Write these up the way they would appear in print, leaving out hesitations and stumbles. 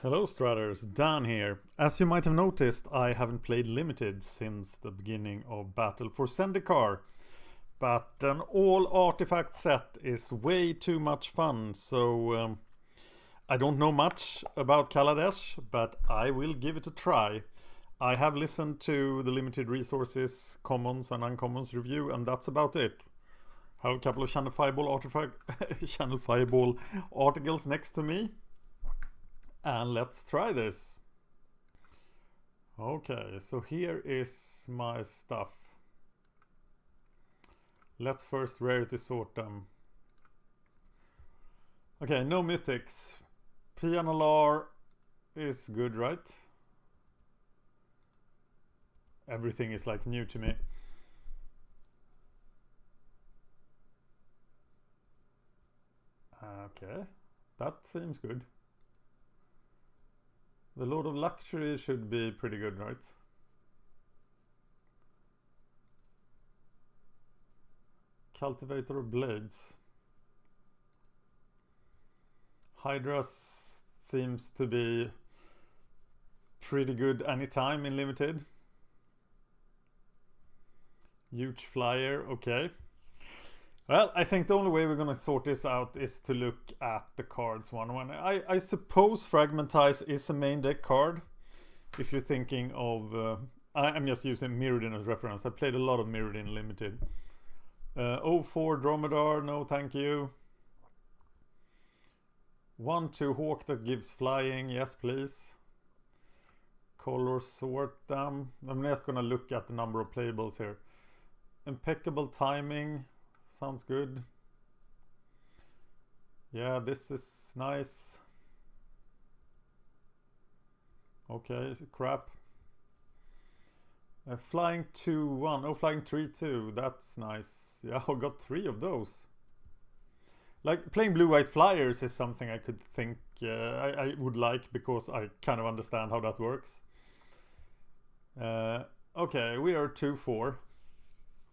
Hello Straters, Dan here. As you might have noticed, I haven't played Limited since the beginning of Battle for Zendikar. But an all artifact set is way too much fun, so I don't know much about Kaladesh, but I will give it a try. I have listened to the Limited Resources Commons and Uncommons review, and that's about it. Have a couple of Channel Fireball Channel Fireball articles next to me. And let's try this. Okay, so here is my stuff. Let's first rarity sort them. Okay, no mythics. Pianolar is good, right? Everything is like new to me. Okay, that seems good. The Lord of Luxury should be pretty good, right? Cultivator of Blades. Hydra seems to be pretty good anytime in Limited. Huge Flyer, okay. Well, I think the only way we're going to sort this out is to look at the cards one. I suppose Fragmentize is a main deck card. If you're thinking of... I'm just using Mirrodin as reference. I played a lot of Mirrodin Limited. 04 Dromedar, no thank you. 1-2 Hawk that gives flying, yes please. Color sort them. I'm just going to look at the number of playables here. Impeccable timing. Sounds good. Yeah, this is nice. Okay, crap. Flying 2-1. Oh, flying 3-2. That's nice. Yeah, I got 3 of those. Like, playing blue-white flyers is something I could think I would like, because I kind of understand how that works. Okay, we are 2-4.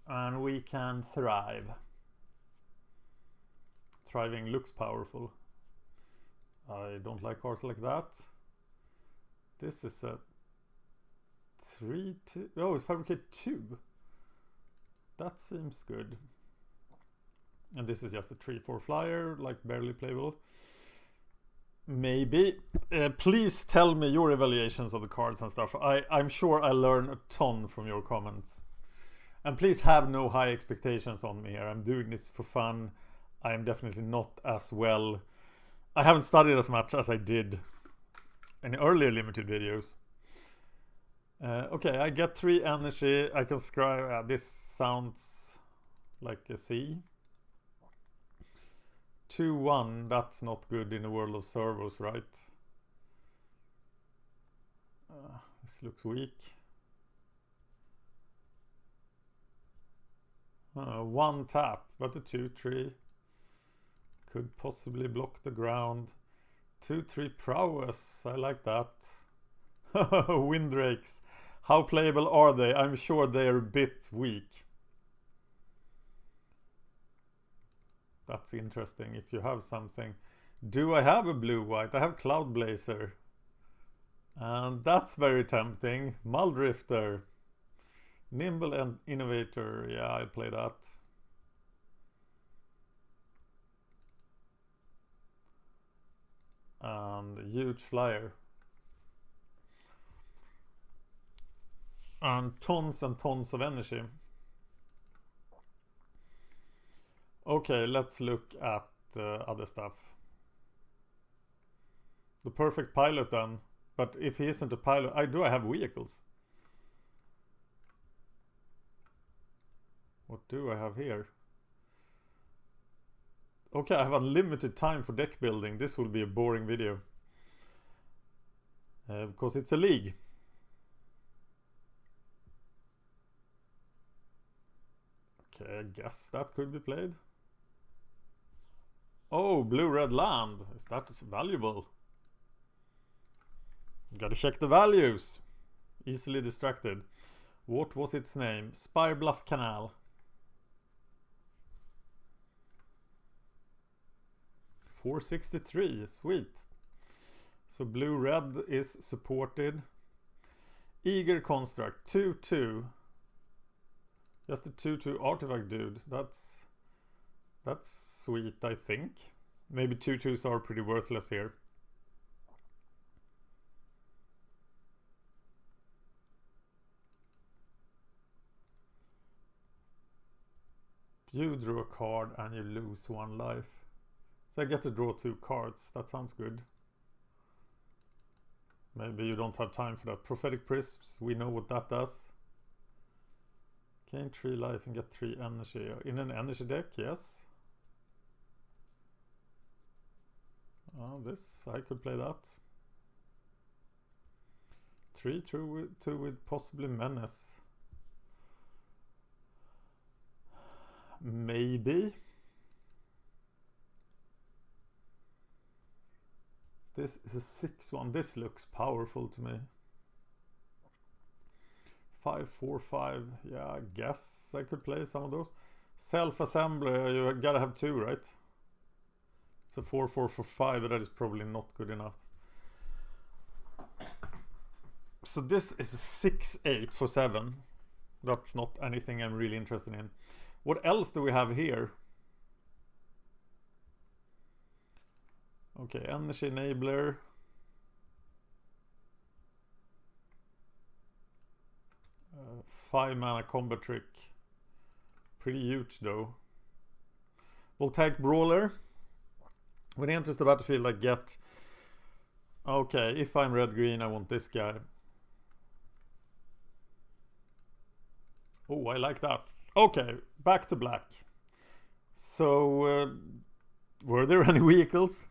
And we can thrive. Thriving looks powerful. I don't like cards like that. This is a 3-2. Oh, it's Fabricate 2. That seems good. And this is just a 3-4 flyer, like barely playable. Maybe. Please tell me your evaluations of the cards and stuff. I'm sure I learn a ton from your comments. And please have no high expectations on me here. I'm doing this for fun. I am definitely not as well. I haven't studied as much as I did in earlier Limited videos. Okay, I get 3 energy. I can scribe. This sounds like a C. 2-1. That's not good in a world of servos, right? This looks weak. 1 tap, but a 2-3 could possibly block the ground. 2-3 prowess, I like that. Windrakes, how playable are they? I'm sure they're a bit weak. That's interesting if you have something. Do I have a blue-white? I have Cloudblazer. And that's very tempting. Muldrifter. Nimble and Innovator, yeah, I play that. And Huge Flyer. And tons of energy. Okay, let's look at other stuff. The perfect pilot then. But if he isn't a pilot, I have vehicles. What do I have here? Okay, I have unlimited time for deck building. This will be a boring video. Because it's a league. Okay, I guess that could be played. Oh, blue-red land. Is that valuable? Gotta check the values. Easily distracted. What was its name? Spirebluff Canal. 463, sweet. So blue-red is supported. Eager Construct, 2/2. Just a 2/2 artifact dude. That's sweet, I think. Maybe 2/2s are pretty worthless here. You drew a card and you lose 1 life. So I get to draw 2 cards. That sounds good. Maybe you don't have time for that. Prophetic Prisms, we know what that does. Gain 3 life and get 3 energy. In an energy deck, yes. Oh, this, I could play that. 3/2 with possibly Menace. Maybe. This is a 6/1. This looks powerful to me. 5/4/5. Yeah, I guess I could play some of those. Self-assembler, you gotta have 2, right? It's a 4/4 for 5, but that is probably not good enough. So this is a 6/8 for 7. That's not anything I'm really interested in. What else do we have here? Okay, Energy Enabler. Uh, 5 mana combat trick. Pretty huge though. Voltaic Brawler. When he enters the battlefield, I get... Okay, if I'm red-green, I want this guy. Oh, I like that. Okay, back to black. So, were there any vehicles?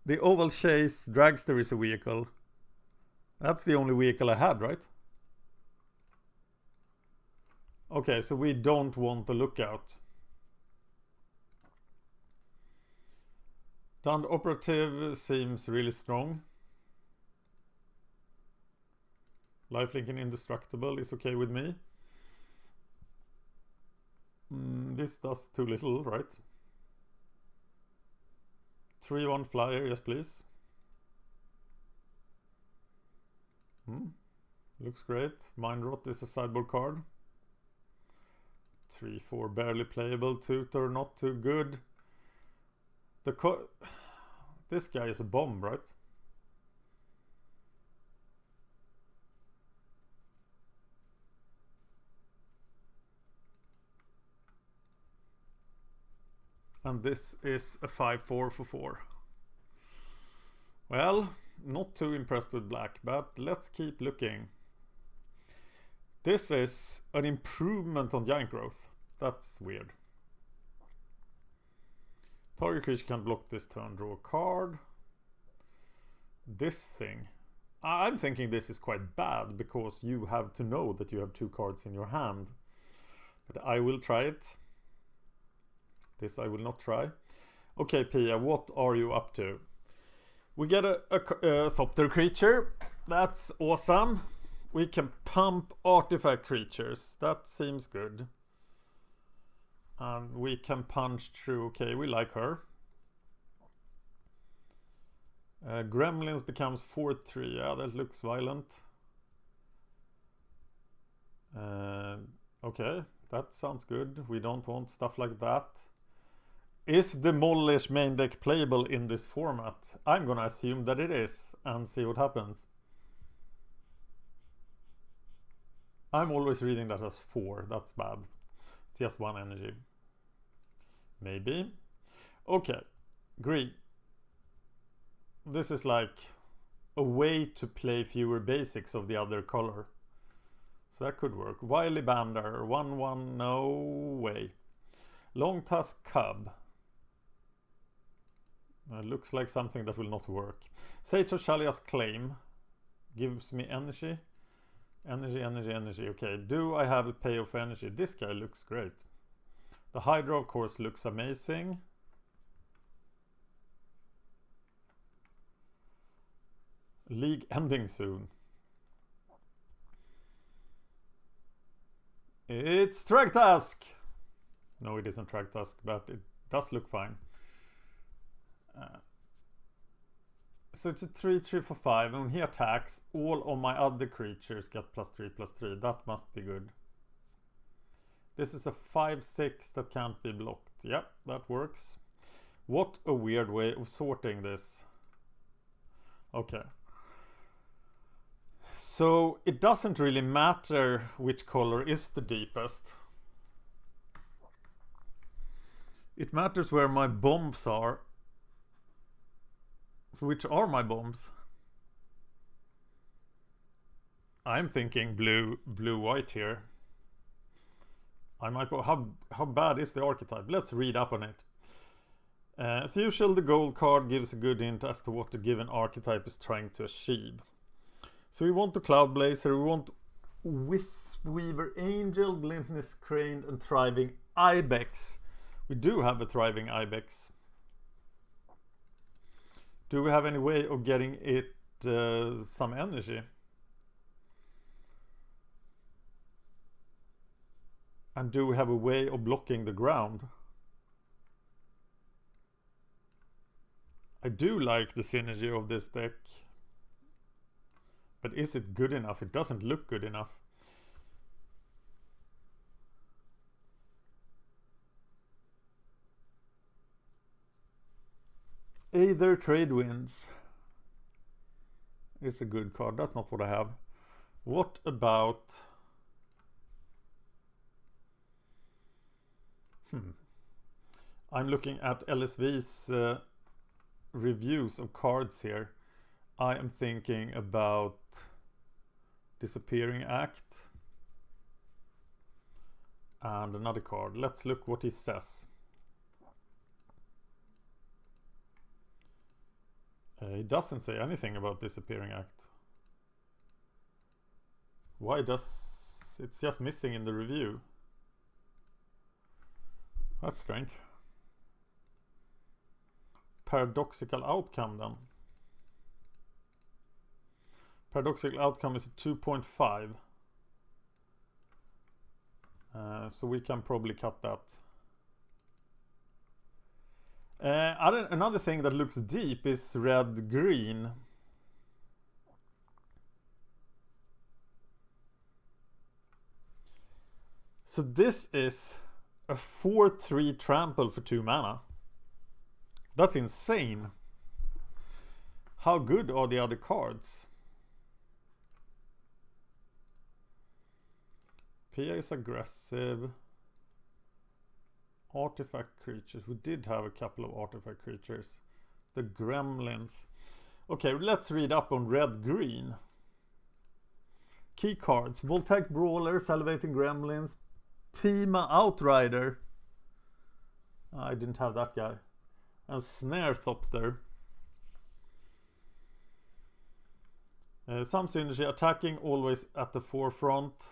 The Oval Chase Dragster is a vehicle. That's the only vehicle I had, right? Okay, so we don't want the Lookout. Dund Operative seems really strong. Lifelink and Indestructible is okay with me. This does too little, right? 3/1 flyer, yes please. Looks great. Mind Rot is a sideboard card. 3/4 barely playable. Tutor not too good. This guy is a bomb, right? And this is a 5/4 for 4. Well, not too impressed with black, but let's keep looking. This is an improvement on Giant Growth. That's weird. Target creature can block this turn, draw a card. This thing. I'm thinking this is quite bad because you have to know that you have 2 cards in your hand. But I will try it. This I will not try. Okay, Pia, what are you up to? We get a Thopter creature. That's awesome. We can pump artifact creatures. That seems good. And we can punch through. Okay, we like her. Gremlins becomes 4/3. Yeah, that looks violent. Okay, that sounds good. We don't want stuff like that. Is Demolish main deck playable in this format? I'm gonna assume that it is and see what happens. I'm always reading that as 4. That's bad. It's just 1 energy. Maybe. Okay. Green. This is like a way to play fewer basics of the other color. So that could work. Wily Bander. 1/1. No way. Long Tusk Cub. Looks like something that will not work. Sage of Shalia's Claim. Gives me energy. Energy. Okay, do I have a payoff for energy? This guy looks great. The Hydra, of course, looks amazing. League ending soon. It's Thragtusk! No, it isn't Thragtusk, but it does look fine. So it's a 3/3 for 5, and when he attacks, all of my other creatures get +3/+3. That must be good. This is a 5/6 that can't be blocked. Yep, that works. What a weird way of sorting this. Okay. So it doesn't really matter which color is the deepest. It matters where my bombs are. So which are my bombs? I'm thinking blue-white here. I might go, how bad is the archetype? Let's read up on it. As usual, the gold card gives a good hint as to what the given archetype is trying to achieve. So we want the Cloud Blazer, we want Wisp-Weaver Angel, Glintless Crane, and Thriving Ibex. We do have a Thriving Ibex. Do we have any way of getting it some energy? And do we have a way of blocking the ground? I do like the synergy of this deck. But is it good enough? It doesn't look good enough. Either Trade Winds is a good card. That's not what I have. What about... I'm looking at LSV's reviews of cards here. I am thinking about Disappearing Act and another card. Let's look what he says. He doesn't say anything about Disappearing Act. Why does... It's just missing in the review. That's strange. Paradoxical Outcome then. Paradoxical Outcome is a 2.5. So we can probably cut that. Another thing that looks deep is red-green. So this is a 4/3 trample for 2 mana. That's insane. How good are the other cards? Pia is aggressive. Artifact creatures. We did have a couple of artifact creatures. The gremlins. Okay, let's read up on red-green. Key cards. Voltaic Brawler, Salivating Gremlins, Pima Outrider. I didn't have that guy. And Snarethopter. Some synergy. Attacking always at the forefront.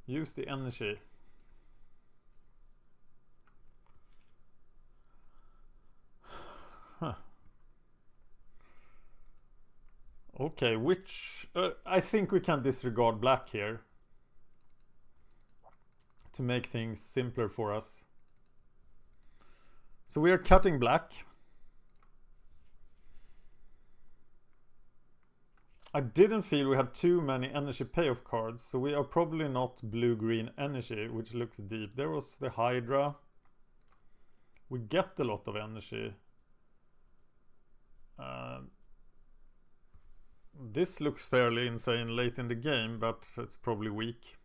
Use the energy. Huh. Okay, which... I think we can disregard black here to make things simpler for us. So we are cutting black. I didn't feel we had too many energy payoff cards, so we are probably not blue-green energy, which looks deep. There was the Hydra. We get a lot of energy. This looks fairly insane late in the game, but it's probably weak.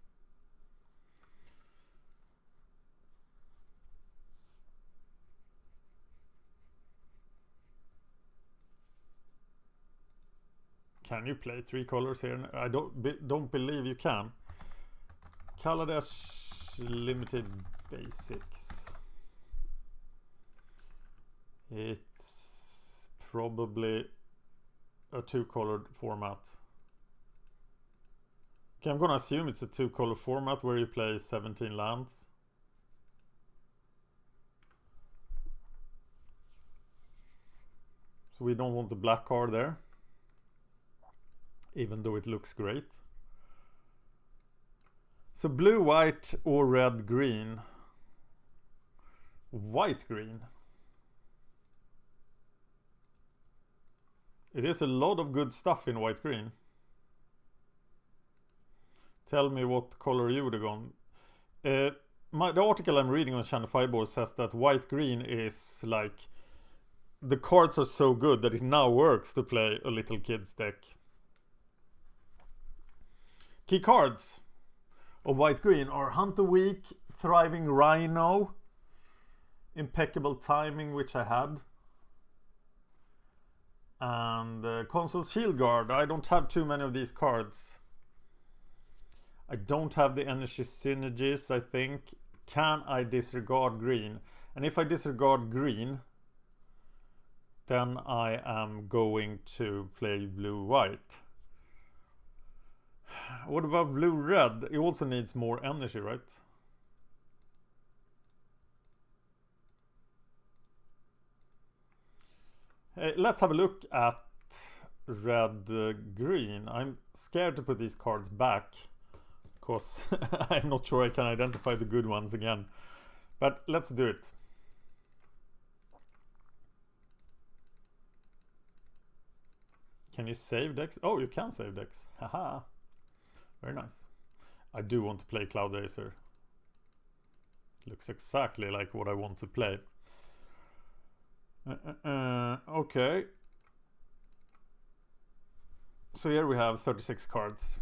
Can you play 3 colors here? I don't believe you can. Kaladesh Limited Basics. It's probably a 2-colored format. Okay, I'm gonna assume it's a 2-color format where you play 17 lands. So we don't want the black card there. even though it looks great. So blue, white, or red, green. White, green. It is a lot of good stuff in white, green. Tell me what color you would have gone. The article I'm reading on Channel Fireball says that white, green is like... the cards are so good that it now works to play a little kid's deck. Key cards of white green are Hunter Weak, Thriving Rhino, Impeccable Timing, which I had, and Console Shield Guard. I don't have too many of these cards. I don't have the Energy Synergies, I think. Can I disregard green? And if I disregard green, then I am going to play blue-white. What about blue-red? It also needs more energy, right? Let's have a look at red-green. I'm scared to put these cards back, because I'm not sure I can identify the good ones again. But let's do it. Can you save decks? Oh, you can save decks. Haha. Very nice. I do want to play Cloud Racer. Looks exactly like what I want to play. Okay. So here we have 36 cards.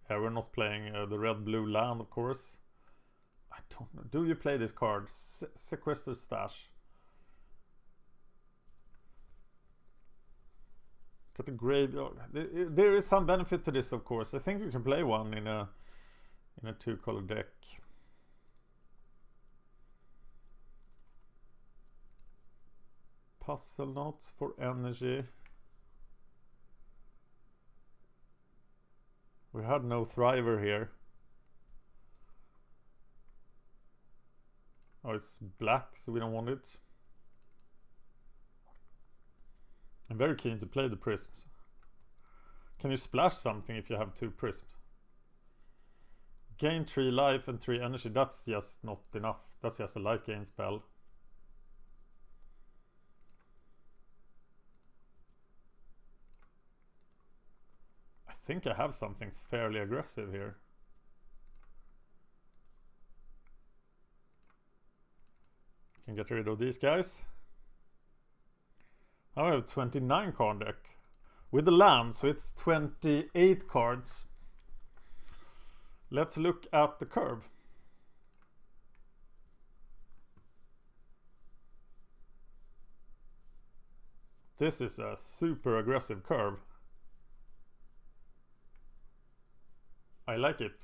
Yeah, we're not playing the red-blue land, of course. I don't know. Do you play this card? Sequester Stash. Got the graveyard. There is some benefit to this, of course. I think you can play one in a two-color deck. Puzzle Knots for energy. We had no Thriver here. Oh, it's black, so we don't want it. I'm very keen to play the prisms. Can you splash something if you have 2 prisms? Gain 3 life and 3 energy. That's just not enough. That's just a life gain spell. I think I have something fairly aggressive here. Can get rid of these guys. Now I have a 29 card deck with the land, so it's 28 cards. Let's look at the curve. This is a super aggressive curve. I like it.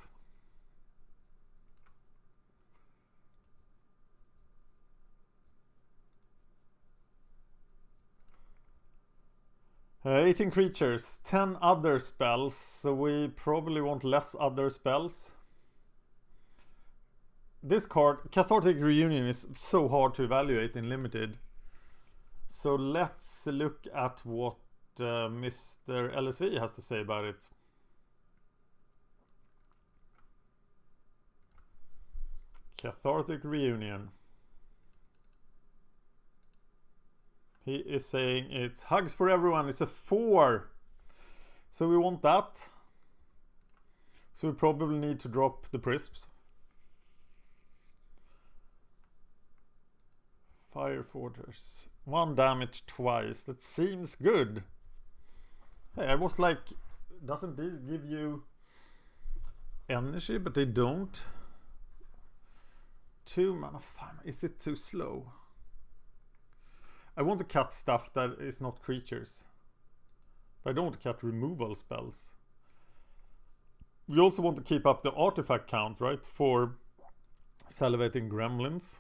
Uh, 18 creatures, 10 other spells, so we probably want less other spells. This card, Cathartic Reunion, is so hard to evaluate in Limited. So let's look at what Mr. LSV has to say about it. Cathartic Reunion. He is saying it's hugs for everyone. It's a 4. So we want that. So we probably need to drop the prisms. Fire Fortress. 1 damage twice. That seems good. Hey, I was like, doesn't this give you energy? But they don't. 2 mana 5. Is it too slow? I want to cut stuff that is not creatures. But I don't want to cut removal spells. We also want to keep up the artifact count, right? For Salivating Gremlins.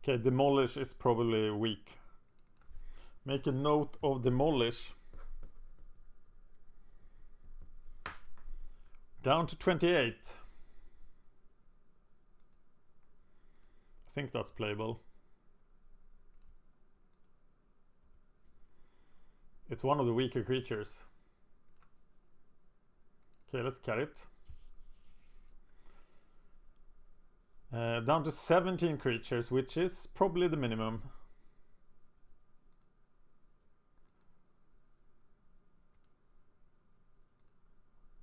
Okay, Demolish is probably weak. Make a note of Demolish. Down to 28. think that's playable. It's one of the weaker creatures. Okay, let's cut it. Down to 17 creatures, which is probably the minimum.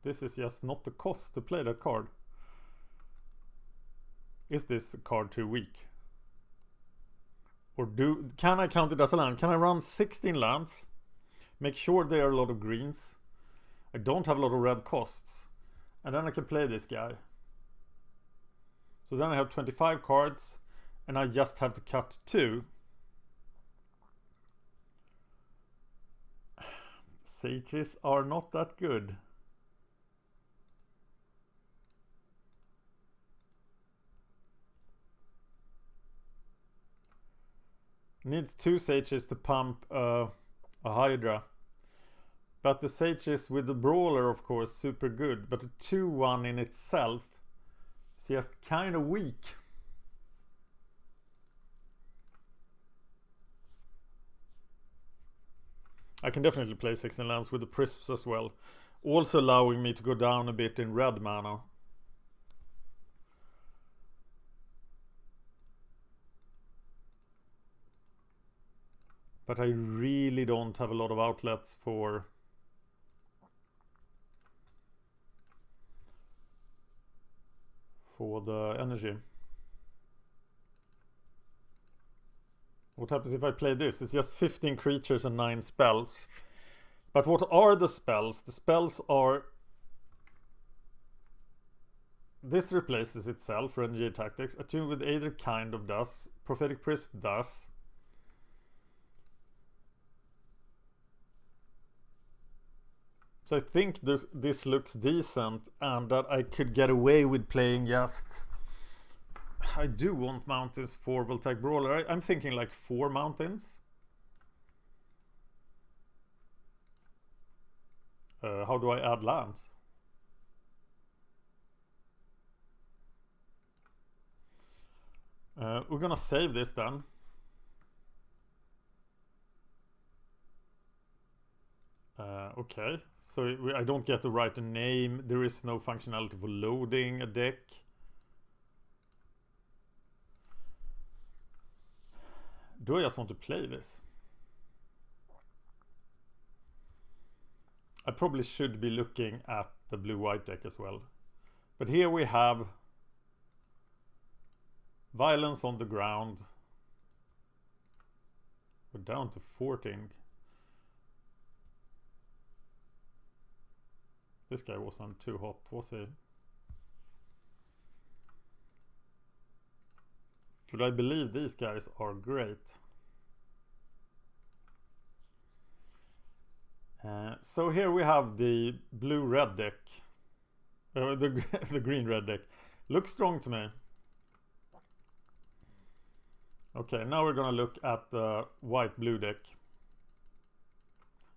This is just not the cost to play that card. Is this card too weak? Or can I count it as a land? Can I run 16 lands? Make sure there are a lot of greens. I don't have a lot of red costs. And then I can play this guy. So then I have 25 cards. And I just have to cut 2. Sages are not that good. Needs 2 sages to pump a Hydra. But the sages with the brawler, of course, super good. But the 2/1 in itself is just kind of weak. I can definitely play 16 lands with the Prisms as well. Also allowing me to go down a bit in red mana. But I really don't have a lot of outlets for the energy. What happens if I play this? It's just 15 creatures and 9 spells. But what are the spells? The spells are... This replaces itself, Renegade Tactics. Attune with either kind of does. Prophetic Prism does. So I think this looks decent, and that I could get away with playing just... I do want mountains for Voltaic Brawler. I'm thinking like 4 mountains. How do I add lands? We're gonna save this then. Okay, so I don't get to write a name. There is no functionality for loading a deck. Do I just want to play this? I probably should be looking at the blue-white deck as well. But here we have violence on the ground. We're down to 14. This guy wasn't too hot, was he? Should I believe these guys are great? So here we have the blue-red deck. The green-red deck. Looks strong to me. Okay, now we're gonna look at the white-blue deck.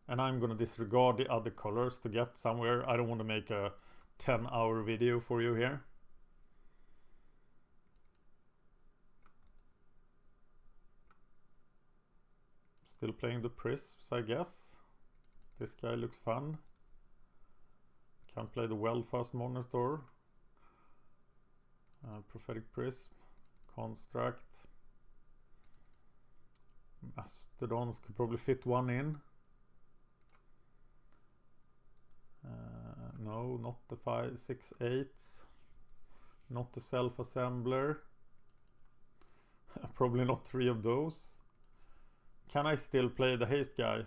And I'm gonna disregard the other colors to get somewhere. I don't want to make a 10-hour video for you here. Still playing the Prisms, I guess. This guy looks fun. Can't play the Well-Fast Monitor. Prophetic Prism. Construct. Mastodons could probably fit one in. No, not the 5, 6, 8. Not the self-assembler. Probably not 3 of those. Can I still play the haste guy?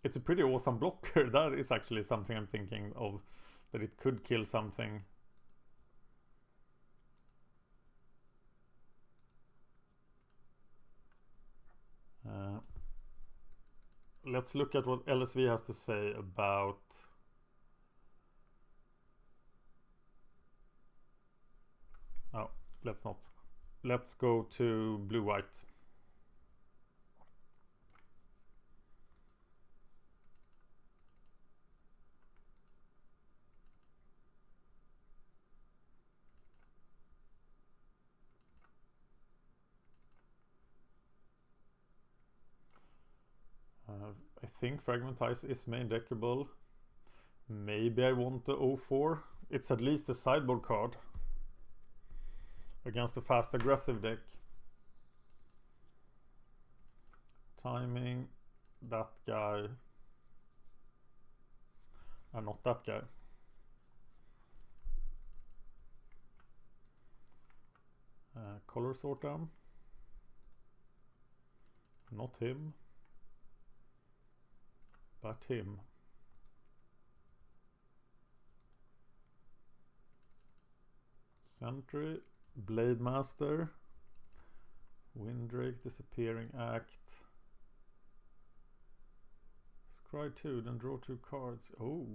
It's a pretty awesome blocker. That is actually something I'm thinking of. That it could kill something. Let's look at what LSV has to say about... Oh, let's not. Let's go to blue-white. I think Fragmentize is main deckable. Maybe I want the 04. It's at least a sideboard card against a fast aggressive deck. Timing, that guy, and not that guy. Color sort them. Not him, but him. Sentry, Blade Master, Windrake, Disappearing Act. Scry 2, then draw 2 cards. Oh,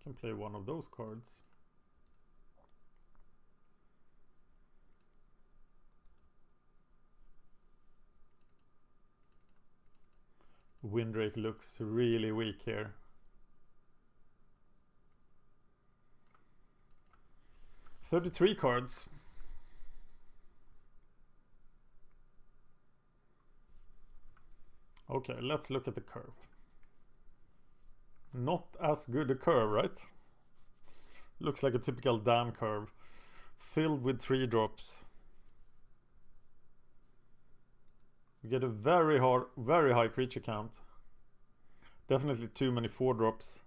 can play one of those cards. Windrake looks really weak here. $33 cards. Okay, let's look at the curve. Not as good a curve, right? Looks like a typical Dan curve. Filled with 3 drops. We get a very high creature count. Definitely too many 4 drops.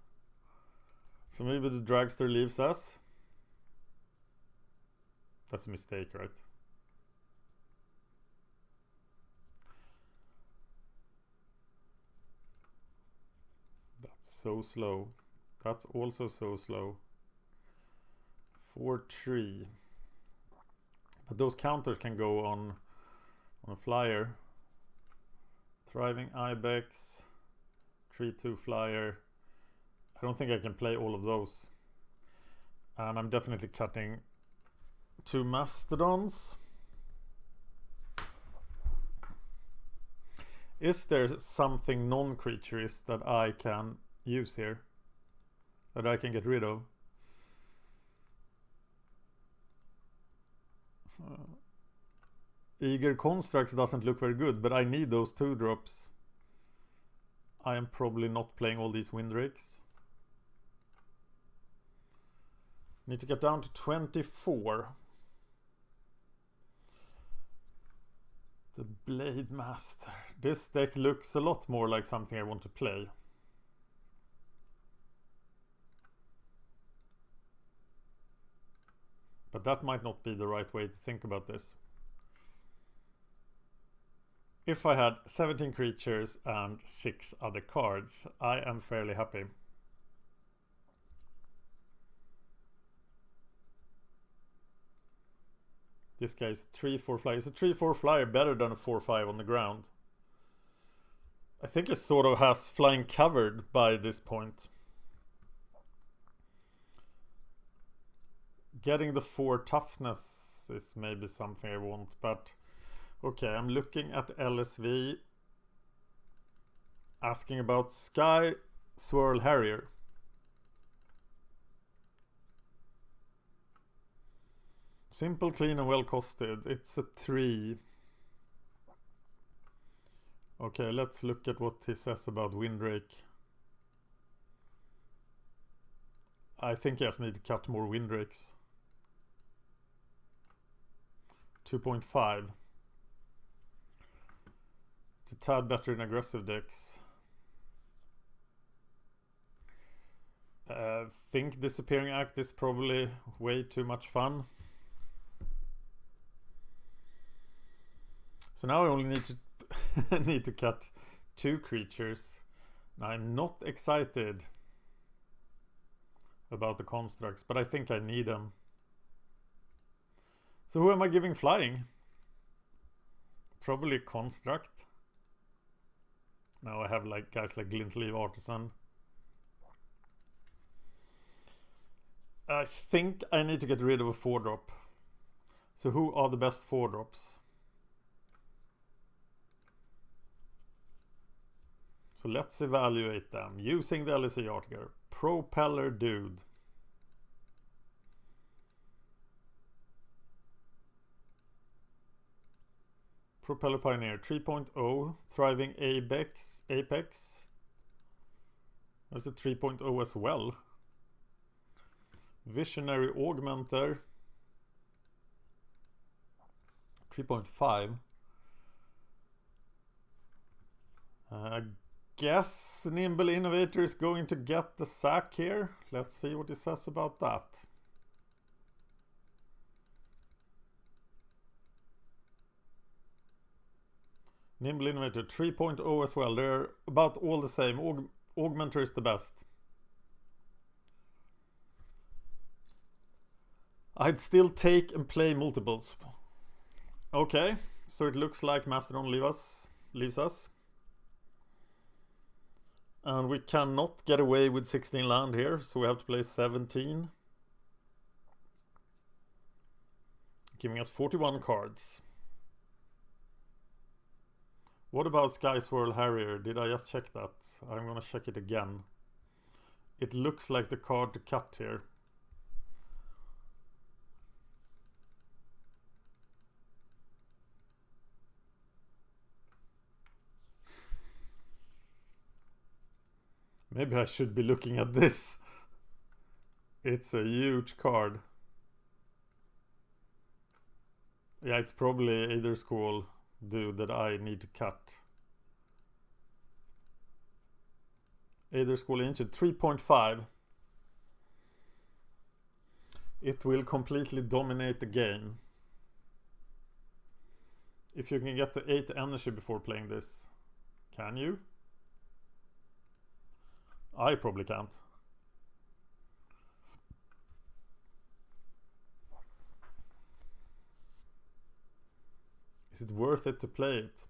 So maybe the Dragster leaves us. That's a mistake, right? That's so slow. That's also so slow. 4-3. But those counters can go on a flyer. Thriving Ibex. 3-2 flyer. I don't think I can play all of those. And I'm definitely cutting 2 Mastodons. Is there something non-creaturist that I can use here? That I can get rid of? Eager Constructs doesn't look very good, but I need those 2 drops. I am probably not playing all these Windrakes. Need to get down to 24. The Blade Master. This deck looks a lot more like something I want to play. But that might not be the right way to think about this. If I had 17 creatures and 6 other cards, I am fairly happy. This guy's 3-4 flyer. Is a 3-4 flyer better than a 4-5 on the ground? I think it sort of has flying covered by this point. Getting the 4 toughness is maybe something I want, but okay, I'm looking at LSV. Asking about Sky Swirl Harrier. Simple, clean, and well costed. It's a 3. Okay, let's look at what he says about Windrake. I think he just need to cut more Windrakes. 2.5. It's a tad better in aggressive decks. Think Disappearing Act is probably way too much fun. So now I only need to need to cut 2 creatures. Now I'm not excited about the constructs, but I think I need them. So who am I giving flying? Probably construct. Now I have like guys like Glintleaf Artisan. I think I need to get rid of a 4-drop. So who are the best 4-drops? So let's evaluate them using the LSV article. Propeller Dude. Propeller Pioneer 3.0. Thriving Apex. That's a 3.0 as well. Visionary Augmenter 3.5. I guess Nimble Innovator is going to get the sack here. Let's see what he says about that. Nimble Innovator 3.0 as well. They're about all the same. Augmenter is the best. I'd still take and play multiples. Okay, so it looks like Mastodon leaves us. And we cannot get away with 16 land here, so we have to play 17. Giving us 41 cards. What about Sky Swirl Harrier? Did I just check that? I'm gonna check it again. It looks like the card to cut here. Maybe I should be looking at this. It's a huge card. Yeah, it's probably Aether School dude that I need to cut. Aether School Ancient 3.5. It will completely dominate the game. If you can get to 8 energy before playing this. Can you? I probably can't. Is it worth it to play it?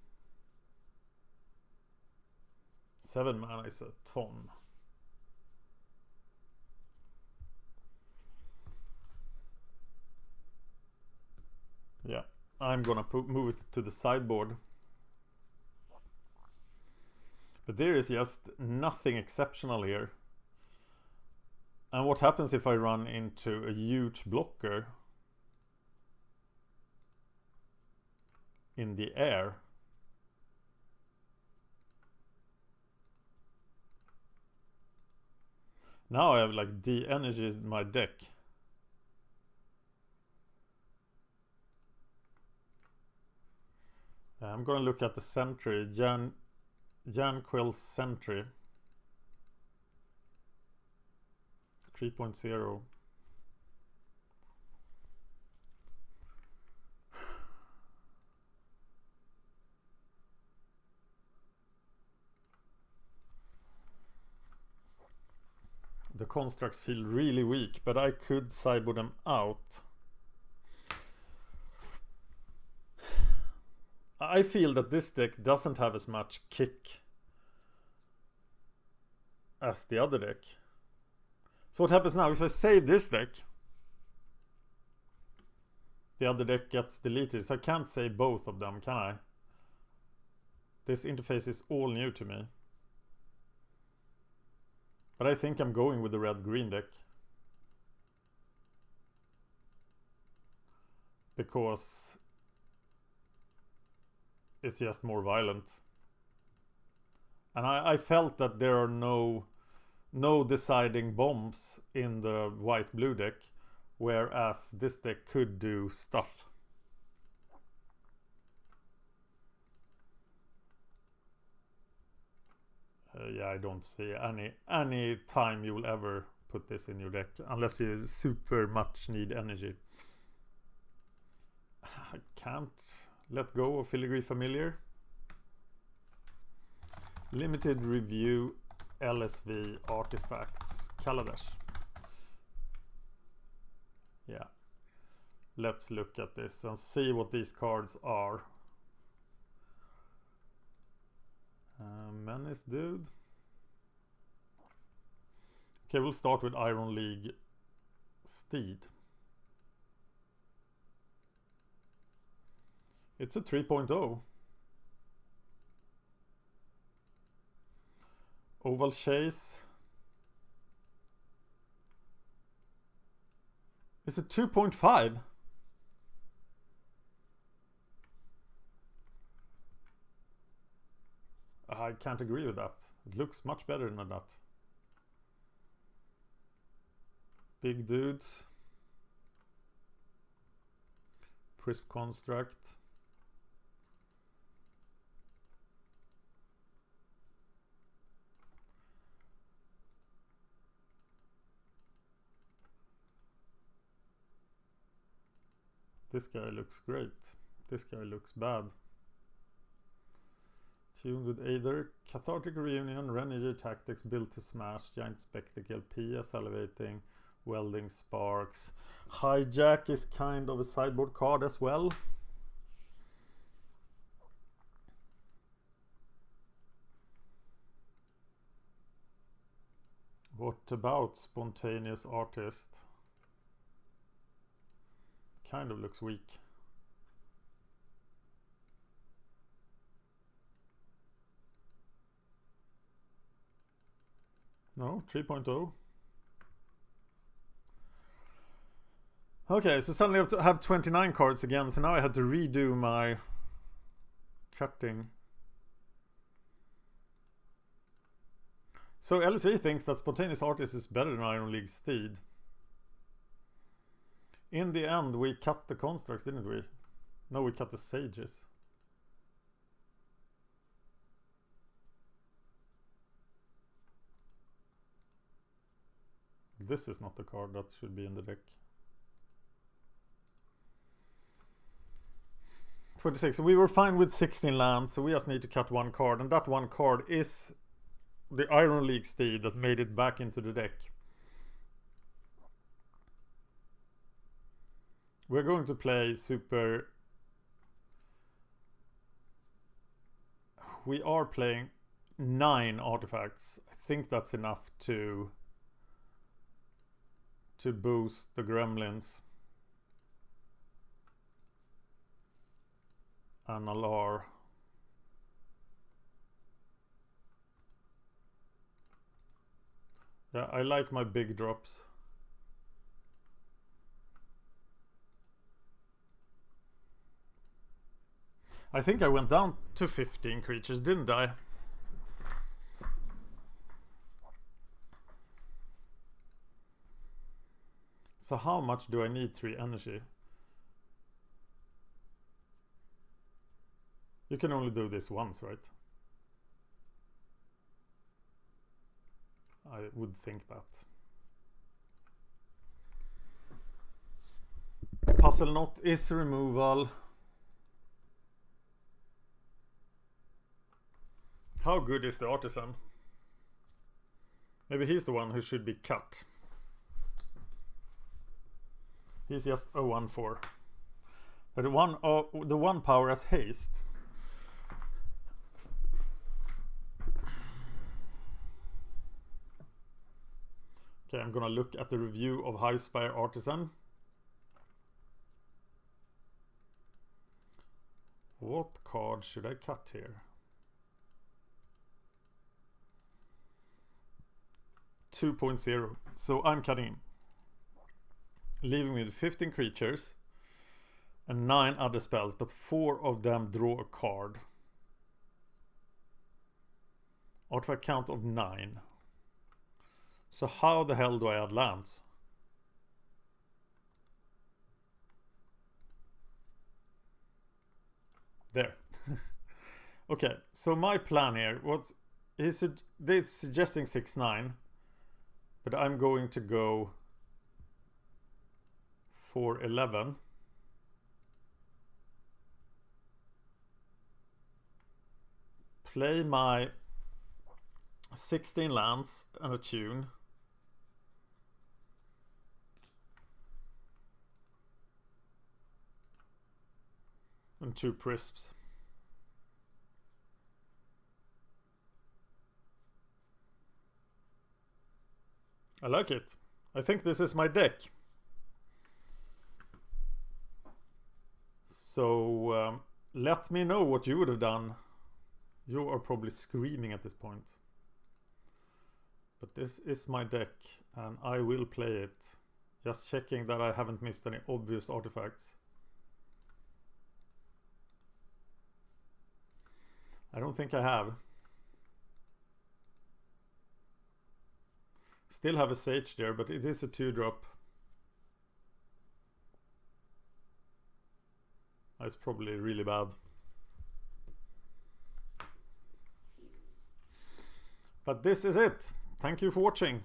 7 mana is a ton. Yeah, I'm gonna move it to the sideboard. But there is just nothing exceptional here. And what happens if I run into a huge blocker in the air? Now I have like de-energized my deck. I'm gonna look at the Sentry, Janquil's Sentry 3.0. The constructs feel really weak, but I could sideboard them out. I feel that this deck doesn't have as much kick as the other deck. So what happens now? If I save this deck, the other deck gets deleted. So I can't save both of them, can I? This interface is all new to me. But I think I'm going with the red-green deck. Because it's just more violent. And I felt that there are no deciding bombs in the white-blue deck, whereas this deck could do stuff. Yeah, I don't see any time you will ever put this in your deck, unless you super much need energy. I can't let go of Filigree Familiar. Limited review LSV artifacts Kaladesh. Yeah, let's look at this and see what these cards are. Menace dude. Okay, we'll start with Iron League Steed. It's a 3.0. Oval Chase. It's a 2.5. I can't agree with that. It looks much better than that. Big dudes. Crisp construct. This guy looks great. This guy looks bad. Tuned with either Cathartic Reunion, Renegade Tactics, Built to Smash, Giant Spectacle, PS Elevating, Welding Sparks. Hijack is kind of a sideboard card as well. What about Spontaneous Artist? Kind of looks weak. No, 3.0. Okay, so suddenly I have to have 29 cards again, so now I have to redo my cutting. So LSV thinks that Spontaneous Artist is better than Iron League Steed. In the end, we cut the constructs, didn't we? No, we cut the sages. This is not the card that should be in the deck. 26. So we were fine with 16 lands, so we just need to cut one card, and that one card is the Iron League Steed that made it back into the deck. We're going to play super... We are playing 9 artifacts. I think that's enough to boost the gremlins. And Alar. Yeah, I like my big drops. I think I went down to 15 creatures, didn't I? So how much do I need 3 energy? You can only do this once, right? I would think that. Puzzle Knot is removal. How good is the Artisan? Maybe he's the one who should be cut. He's just a 1/4. But the one power has haste. Okay, I'm gonna look at the review of Highspire Artisan. What card should I cut here? 2.0. So I'm cutting him. Leaving me with 15 creatures and 9 other spells, but 4 of them draw a card. Artifact count of 9. So how the hell do I add lands? There. Okay, so my plan here was they're suggesting 6/9, but I'm going to go for 11. Play my 16 lands and a tune. And 2 crisps. I like it. I think this is my deck. So let me know what you would have done. You are probably screaming at this point. But this is my deck and I will play it. Just checking that I haven't missed any obvious artifacts. I don't think I have. Still have a Sage there, but it is a 2-drop. That's probably really bad. But this is it. Thank you for watching.